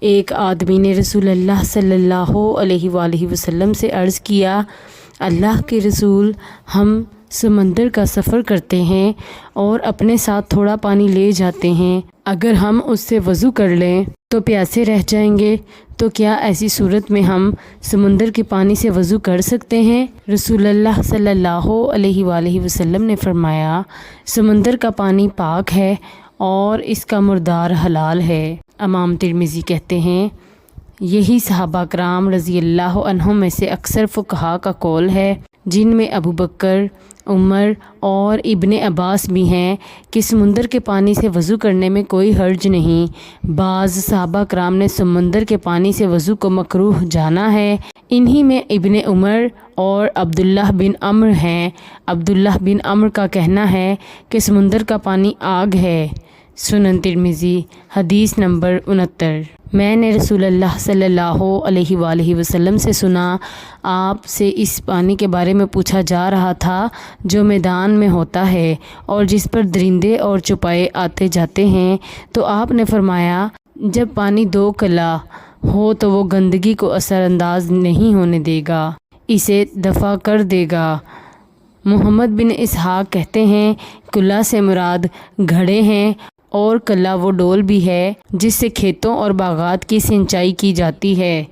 ایک آدمی نے رسول اللہ صلی اللہ علیہ وآلہ وسلم سے عرض کیا، اللہ کے رسول، ہم سمندر کا سفر کرتے ہیں اور اپنے ساتھ تھوڑا پانی لے جاتے ہیں، اگر ہم اس سے وضو کر لیں تو پیاسے رہ جائیں گے، تو کیا ایسی صورت میں ہم سمندر کے پانی سے وضو کر سکتے ہیں؟ رسول اللہ صلی اللہ علیہ وآلہ وسلم نے فرمایا، سمندر کا پانی پاک ہے اور اس کا مردار حلال ہے۔ امام ترمذی کہتے ہیں، یہی صحابہ کرام رضی اللہ عنہم میں سے اکثر فقہاء کا قول ہے، جن میں ابو بکر، عمر اور ابن عباس بھی ہیں، کہ سمندر کے پانی سے وضو کرنے میں کوئی حرج نہیں۔ بعض صحابہ کرام نے سمندر کے پانی سے وضو کو مکروہ جانا ہے، انہی میں ابن عمر اور عبداللہ بن عمرو ہیں۔ عبداللہ بن عمرو کا کہنا ہے کہ سمندر کا پانی آگ ہے۔ سنن ترمذی، حدیث نمبر 69۔ میں نے رسول اللہ صلی اللہ علیہ وآلہ وسلم سے سنا، آپ سے اس پانی کے بارے میں پوچھا جا رہا تھا جو میدان میں ہوتا ہے اور جس پر درندے اور چوپائے آتے جاتے ہیں، تو آپ نے فرمایا، جب پانی دو کلا ہو تو وہ گندگی کو اثر انداز نہیں ہونے دے گا، اسے دفع کر دے گا۔ محمد بن اسحاق کہتے ہیں، کلا سے مراد گھڑے ہیں اور کلا وہ ڈول بھی ہے جس سے کھیتوں اور باغات کی سینچائی کی جاتی ہے۔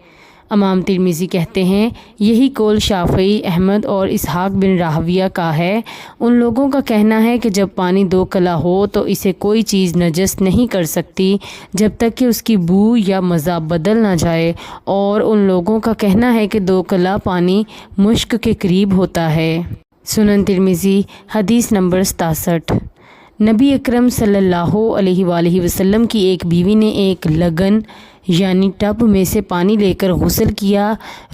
امام ترمذی کہتے ہیں، یہی قول شافعی، احمد اور اسحاق بن راہویہ کا ہے۔ ان لوگوں کا کہنا ہے کہ جب پانی دو کلا ہو تو اسے کوئی چیز نجس نہیں کر سکتی جب تک کہ اس کی بو یا مزہ بدل نہ جائے، اور ان لوگوں کا کہنا ہے کہ دو کلا پانی مشک کے قریب ہوتا ہے۔ سنن ترمذی، حدیث نمبر 67۔ نبی اکرم صلی اللہ علیہ وآلہ وسلم کی ایک بیوی نے ایک لگن یعنی ٹب میں سے پانی لے کر غسل کیا۔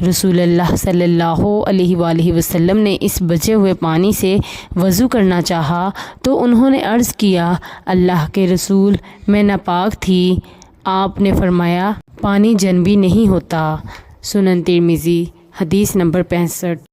رسول اللہ صلی اللہ علیہ وآلہ وسلم نے اس بچے ہوئے پانی سے وضو کرنا چاہا تو انہوں نے عرض کیا، اللہ کے رسول، میں ناپاک تھی۔ آپ نے فرمایا، پانی جنبی نہیں ہوتا۔ سنن ترمذی، حدیث نمبر 65۔